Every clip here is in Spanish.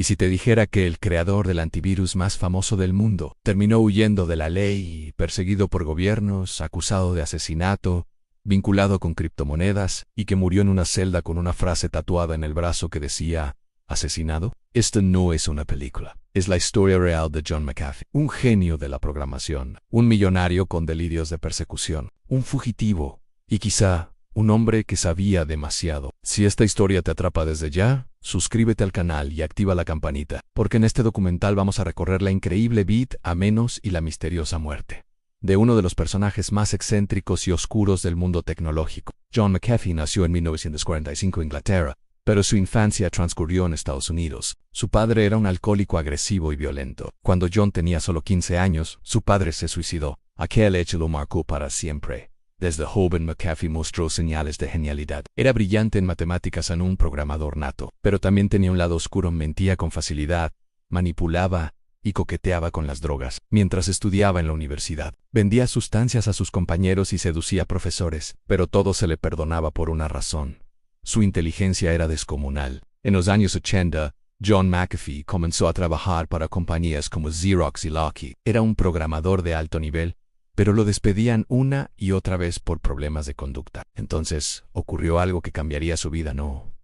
¿Y si te dijera que el creador del antivirus más famoso del mundo terminó huyendo de la ley, perseguido por gobiernos, acusado de asesinato, vinculado con criptomonedas y que murió en una celda con una frase tatuada en el brazo que decía ¿asesinado? Esta no es una película. Es la historia real de John McAfee, un genio de la programación, un millonario con delirios de persecución, un fugitivo y quizá un hombre que sabía demasiado. Si esta historia te atrapa desde ya, suscríbete al canal y activa la campanita, porque en este documental vamos a recorrer la increíble vida a menos y la misteriosa muerte de uno de los personajes más excéntricos y oscuros del mundo tecnológico. John McAfee nació en 1945 en Inglaterra, pero su infancia transcurrió en Estados Unidos. Su padre era un alcohólico agresivo y violento. Cuando John tenía solo 15 años, su padre se suicidó. Aquel hecho lo marcó para siempre. Desde joven McAfee mostró señales de genialidad. Era brillante en matemáticas y un programador nato, pero también tenía un lado oscuro. Mentía con facilidad, manipulaba y coqueteaba con las drogas. Mientras estudiaba en la universidad, vendía sustancias a sus compañeros y seducía a profesores, pero todo se le perdonaba por una razón. Su inteligencia era descomunal. En los años 80, John McAfee comenzó a trabajar para compañías como Xerox y Lockheed. Era un programador de alto nivel, pero lo despedían una y otra vez por problemas de conducta. Entonces, ocurrió algo que cambiaría su vida, ¿no?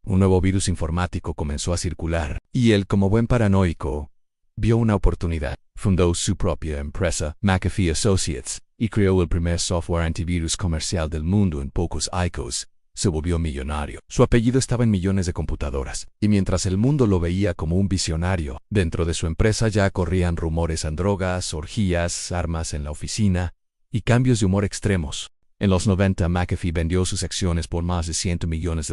Un nuevo virus informático comenzó a circular, y él, como buen paranoico, vio una oportunidad. Fundó su propia empresa, McAfee Associates, y creó el primer software antivirus comercial del mundo en pocos años. Se volvió millonario. Su apellido estaba en millones de computadoras, y mientras el mundo lo veía como un visionario, dentro de su empresa ya corrían rumores en drogas, orgías, armas en la oficina y cambios de humor extremos. En los 90 McAfee vendió sus acciones por más de $100 millones,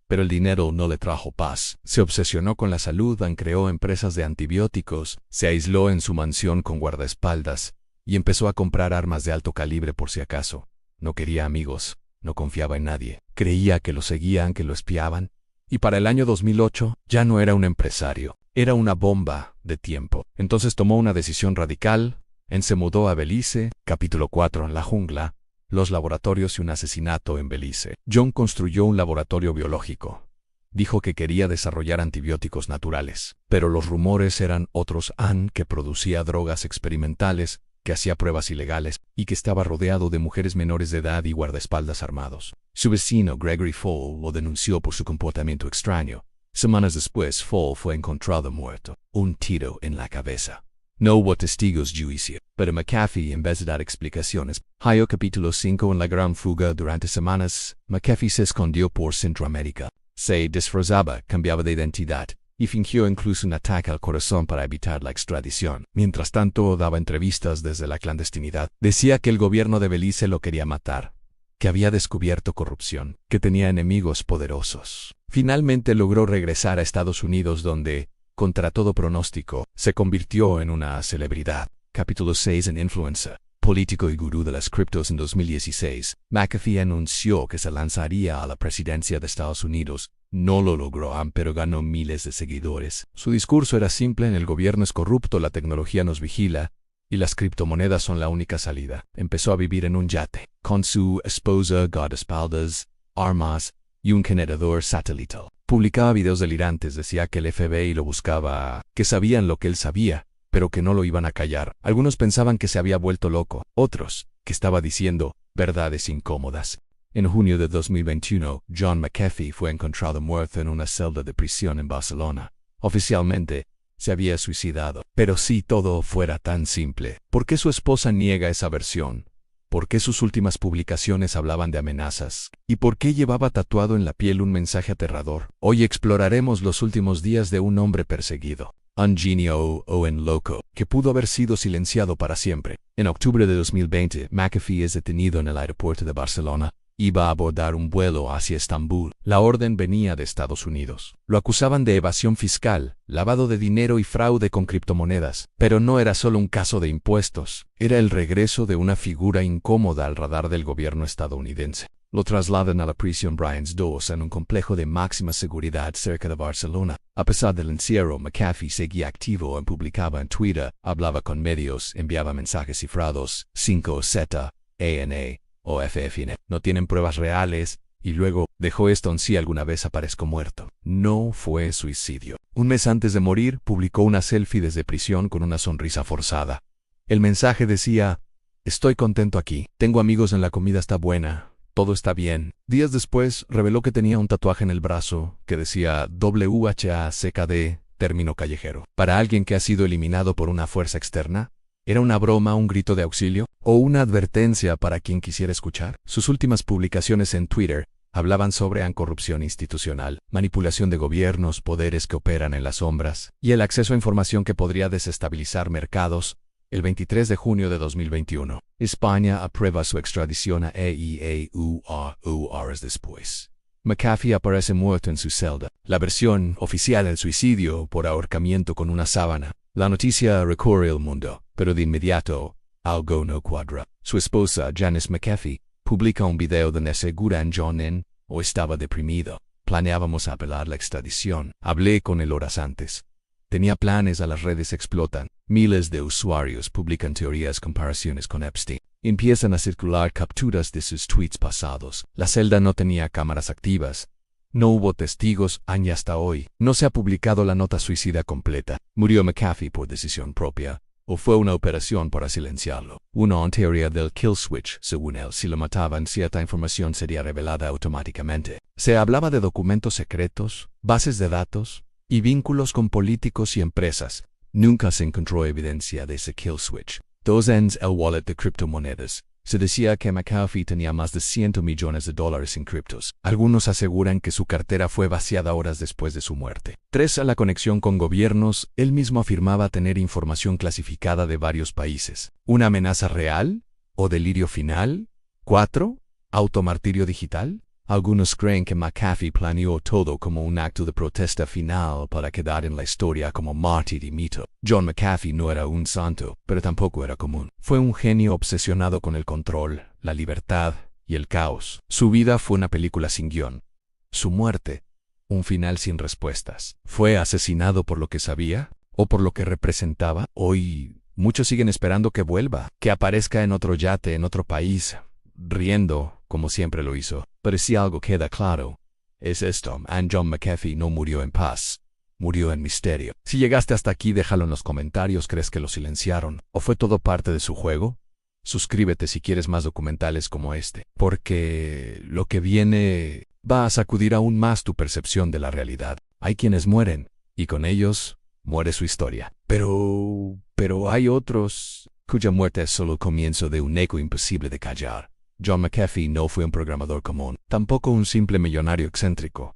pero el dinero no le trajo paz. Se obsesionó con la salud, creó empresas de antibióticos, se aisló en su mansión con guardaespaldas y empezó a comprar armas de alto calibre por si acaso. No quería amigos. No confiaba en nadie. Creía que lo seguían, que lo espiaban. Y para el año 2008 ya no era un empresario. Era una bomba de tiempo. Entonces tomó una decisión radical. Se mudó a Belice. Capítulo 4. La jungla, los laboratorios y un asesinato en Belice. John construyó un laboratorio biológico. Dijo que quería desarrollar antibióticos naturales. Pero los rumores eran otros. Que producía drogas experimentales, que hacía pruebas ilegales y que estaba rodeado de mujeres menores de edad y guardaespaldas armados. Su vecino Gregory Fall lo denunció por su comportamiento extraño. Semanas después, Fall fue encontrado muerto, un tiro en la cabeza. No hubo testigos de juicio, pero McAfee, en vez de dar explicaciones, Ohio capítulo 5. En la gran fuga durante semanas, McAfee se escondió por Centroamérica. Se disfrazaba, cambiaba de identidad y fingió incluso un ataque al corazón para evitar la extradición. Mientras tanto, daba entrevistas desde la clandestinidad. Decía que el gobierno de Belice lo quería matar, que había descubierto corrupción, que tenía enemigos poderosos. Finalmente logró regresar a Estados Unidos donde, contra todo pronóstico, se convirtió en una celebridad. Capítulo 6. En influencer, político y gurú de las criptos. En 2016, McAfee anunció que se lanzaría a la presidencia de Estados Unidos. No lo logró, pero ganó miles de seguidores. Su discurso era simple: el gobierno es corrupto, la tecnología nos vigila y las criptomonedas son la única salida. Empezó a vivir en un yate, con su esposa, guardaespaldas, armas y un generador satelital. Publicaba videos delirantes, decía que el FBI lo buscaba, que sabían lo que él sabía, pero que no lo iban a callar. Algunos pensaban que se había vuelto loco, otros que estaba diciendo verdades incómodas. En junio de 2021, John McAfee fue encontrado muerto en una celda de prisión en Barcelona. Oficialmente, se había suicidado. Pero si todo fuera tan simple, ¿por qué su esposa niega esa versión? ¿Por qué sus últimas publicaciones hablaban de amenazas? ¿Y por qué llevaba tatuado en la piel un mensaje aterrador? Hoy exploraremos los últimos días de un hombre perseguido, un genio o un loco, que pudo haber sido silenciado para siempre. En octubre de 2020, McAfee es detenido en el aeropuerto de Barcelona. Iba a abordar un vuelo hacia Estambul. La orden venía de Estados Unidos. Lo acusaban de evasión fiscal, lavado de dinero y fraude con criptomonedas. Pero no era solo un caso de impuestos. Era el regreso de una figura incómoda al radar del gobierno estadounidense. Lo trasladan a la prisión Bryans II en un complejo de máxima seguridad cerca de Barcelona. A pesar del encierro, McAfee seguía activo, publicaba en Twitter, hablaba con medios, enviaba mensajes cifrados, 5Z, ANA o FFN. No tienen pruebas reales y luego dejó esto en sí alguna vez aparezco muerto. No fue suicidio. Un mes antes de morir, publicó una selfie desde prisión con una sonrisa forzada. El mensaje decía: estoy contento aquí, tengo amigos en la comida está buena, todo está bien. Días después, reveló que tenía un tatuaje en el brazo que decía WHACKD, término callejero. Para alguien que ha sido eliminado por una fuerza externa, ¿era una broma, un grito de auxilio o una advertencia para quien quisiera escuchar? Sus últimas publicaciones en Twitter hablaban sobre corrupción institucional, manipulación de gobiernos, poderes que operan en las sombras, y el acceso a información que podría desestabilizar mercados. El 23 de junio de 2021, España aprueba su extradición a EIA horas después. McAfee aparece muerto en su celda. La versión oficial del suicidio por ahorcamiento con una sábana. La noticia recorre el mundo, pero de inmediato, algo no cuadra. Su esposa, Janice McAfee, publica un video donde aseguran o estaba deprimido. Planeábamos apelar la extradición. Hablé con él horas antes. Tenía planes, a las redes explotan. Miles de usuarios publican teorías, comparaciones con Epstein. Empiezan a circular capturas de sus tweets pasados. La celda no tenía cámaras activas. No hubo testigos, y hasta hoy no se ha publicado la nota suicida completa. ¿Murió McAfee por decisión propia? ¿O fue una operación para silenciarlo? Una teoría del kill switch, según él, si lo mataban, cierta información sería revelada automáticamente. Se hablaba de documentos secretos, bases de datos y vínculos con políticos y empresas. Nunca se encontró evidencia de ese kill switch. 2. El wallet de criptomonedas. Se decía que McAfee tenía más de $100 millones en criptos. Algunos aseguran que su cartera fue vaciada horas después de su muerte. 3. La conexión con gobiernos. Él mismo afirmaba tener información clasificada de varios países. ¿Una amenaza real? ¿O delirio final? 4. ¿Automartirio digital? Algunos creen que McAfee planeó todo como un acto de protesta final para quedar en la historia como mártir y mito. John McAfee no era un santo, pero tampoco era común. Fue un genio obsesionado con el control, la libertad y el caos. Su vida fue una película sin guión. Su muerte, un final sin respuestas. ¿Fue asesinado por lo que sabía? ¿O por lo que representaba? Hoy, muchos siguen esperando que vuelva, que aparezca en otro yate, en otro país, riendo, como siempre lo hizo. Pero si algo queda claro, es esto: John McAfee no murió en paz, murió en misterio. Si llegaste hasta aquí, déjalo en los comentarios. ¿Crees que lo silenciaron? ¿O fue todo parte de su juego? Suscríbete si quieres más documentales como este, porque lo que viene va a sacudir aún más tu percepción de la realidad. Hay quienes mueren, y con ellos muere su historia. Pero hay otros cuya muerte es solo el comienzo de un eco imposible de callar. John McAfee no fue un programador común, tampoco un simple millonario excéntrico.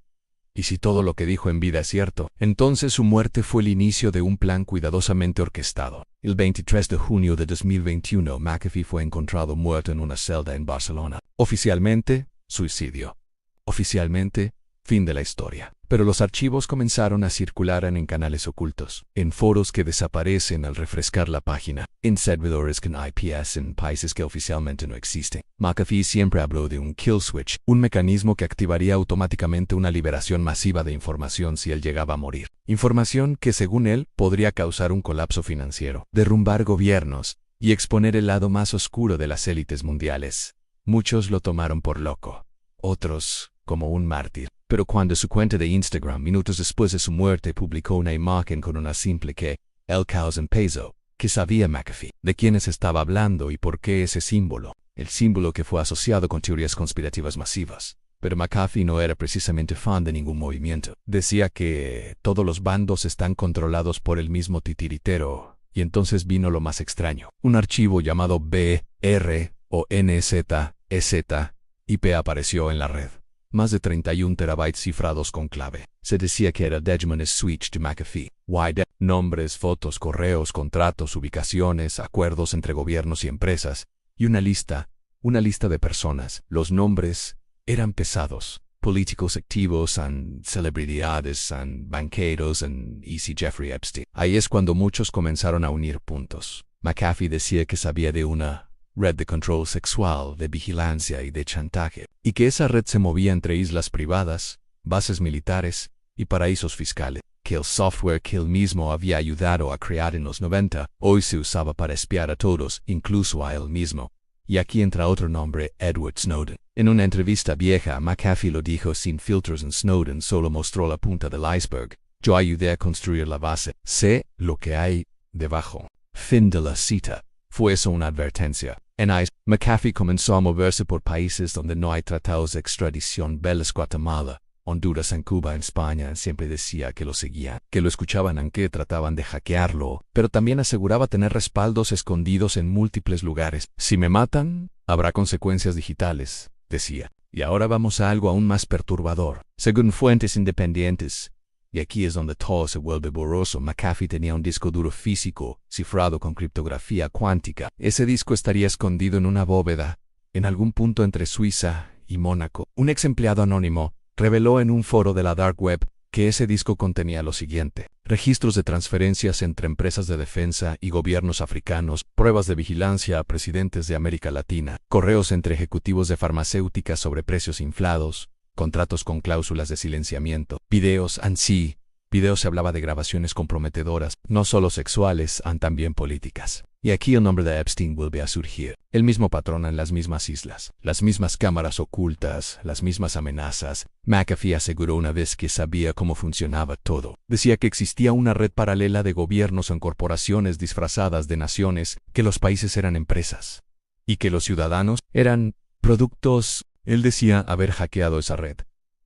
Y si todo lo que dijo en vida es cierto, entonces su muerte fue el inicio de un plan cuidadosamente orquestado. El 23 de junio de 2021, McAfee fue encontrado muerto en una celda en Barcelona. Oficialmente, suicidio. Oficialmente, fin de la historia. Pero los archivos comenzaron a circular en canales ocultos, en foros que desaparecen al refrescar la página, en servidores con IPs en países que oficialmente no existen. McAfee siempre habló de un kill switch, un mecanismo que activaría automáticamente una liberación masiva de información si él llegaba a morir. Información que, según él, podría causar un colapso financiero, derrumbar gobiernos y exponer el lado más oscuro de las élites mundiales. Muchos lo tomaron por loco, otros como un mártir. Pero cuando su cuenta de Instagram, minutos después de su muerte, publicó una imagen con una simple que, el caos en peso, ¿qué sabía McAfee? ¿De quiénes estaba hablando y por qué ese símbolo? El símbolo que fue asociado con teorías conspirativas masivas. Pero McAfee no era precisamente fan de ningún movimiento. Decía que todos los bandos están controlados por el mismo titiritero. Y entonces vino lo más extraño. Un archivo llamado BR o NZEZ-IP apareció en la red. Más de 31 terabytes cifrados con clave. Se decía que era Dejman's Switch de McAfee. Nombres, fotos, correos, contratos, ubicaciones, acuerdos entre gobiernos y empresas. Y una lista de personas. Los nombres eran pesados. Políticos activos, celebridades, banqueros, y Jeffrey Epstein. Ahí es cuando muchos comenzaron a unir puntos. McAfee decía que sabía de una red de control sexual, de vigilancia y de chantaje, y que esa red se movía entre islas privadas, bases militares y paraísos fiscales, que el software que él mismo había ayudado a crear en los 90 hoy se usaba para espiar a todos, incluso a él mismo, Y aquí entra otro nombre, Edward Snowden. En una entrevista vieja, McAfee lo dijo sin filtros en Snowden solo mostró la punta del iceberg. Yo ayudé a construir la base. Sé lo que hay debajo. Fin de la cita. ¿Fue eso una advertencia? En ICE, McAfee comenzó a moverse por países donde no hay tratados de extradición. Belice, Guatemala, Honduras, en Cuba, en España. Siempre decía que lo seguían, que lo escuchaban aunque trataban de hackearlo, pero también aseguraba tener respaldos escondidos en múltiples lugares. Si me matan, habrá consecuencias digitales, decía. Y ahora vamos a algo aún más perturbador. Según fuentes independientes, y aquí es donde todo se vuelve borroso, McAfee tenía un disco duro físico, cifrado con criptografía cuántica. Ese disco estaría escondido en una bóveda, en algún punto entre Suiza y Mónaco. Un ex empleado anónimo reveló en un foro de la Dark Web que ese disco contenía lo siguiente: registros de transferencias entre empresas de defensa y gobiernos africanos, pruebas de vigilancia a presidentes de América Latina, correos entre ejecutivos de farmacéuticas sobre precios inflados, contratos con cláusulas de silenciamiento, videos ANSI. Videos se hablaba de grabaciones comprometedoras, no solo sexuales, también políticas. Y aquí el nombre de Epstein vuelve a surgir. El mismo patrón en las mismas islas, las mismas cámaras ocultas, las mismas amenazas. McAfee aseguró una vez que sabía cómo funcionaba todo. Decía que existía una red paralela de gobiernos o corporaciones disfrazadas de naciones, que los países eran empresas y que los ciudadanos eran productos. Él decía haber hackeado esa red,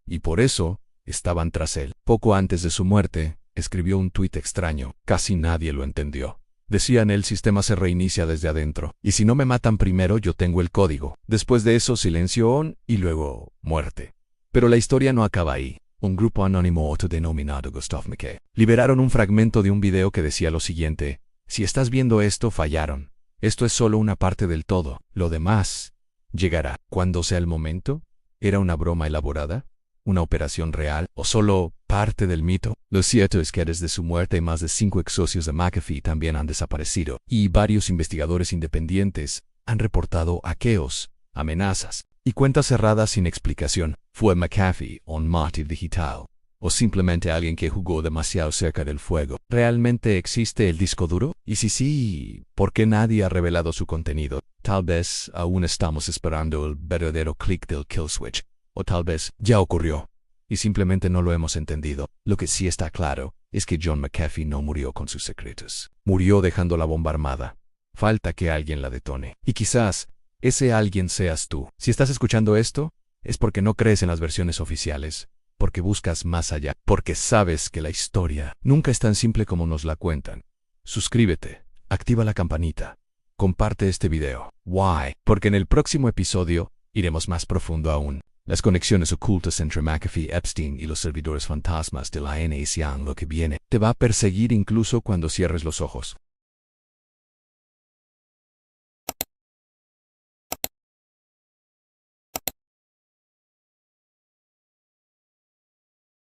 y por eso estaban tras él. Poco antes de su muerte, escribió un tuit extraño. Casi nadie lo entendió. Decía en el sistema se reinicia desde adentro, y si no me matan primero yo tengo el código. Después de eso silencio on y luego muerte. Pero la historia no acaba ahí. Un grupo anónimo autodenominado Gustav McKay liberaron un fragmento de un video que decía lo siguiente: si estás viendo esto, fallaron. Esto es solo una parte del todo. Lo demás llegará. ¿Cuándo sea el momento? ¿Era una broma elaborada? ¿Una operación real? ¿O solo parte del mito? Lo cierto es que desde su muerte más de 5 ex socios de McAfee también han desaparecido, y varios investigadores independientes han reportado hackeos, amenazas y cuentas cerradas sin explicación. ¿Fue McAfee un mártir digital? ¿O simplemente alguien que jugó demasiado cerca del fuego? ¿Realmente existe el disco duro? Y si sí, ¿por qué nadie ha revelado su contenido? Tal vez aún estamos esperando el verdadero click del kill switch. O tal vez ya ocurrió y simplemente no lo hemos entendido. Lo que sí está claro es que John McAfee no murió con sus secretos. Murió dejando la bomba armada. Falta que alguien la detone. Y quizás ese alguien seas tú. Si estás escuchando esto, es porque no crees en las versiones oficiales, porque buscas más allá, porque sabes que la historia nunca es tan simple como nos la cuentan. Suscríbete, activa la campanita, comparte este video. Why? Porque en el próximo episodio iremos más profundo aún. Las conexiones ocultas entre McAfee, Epstein y los servidores fantasmas de la NSA. Lo que viene te va a perseguir incluso cuando cierres los ojos.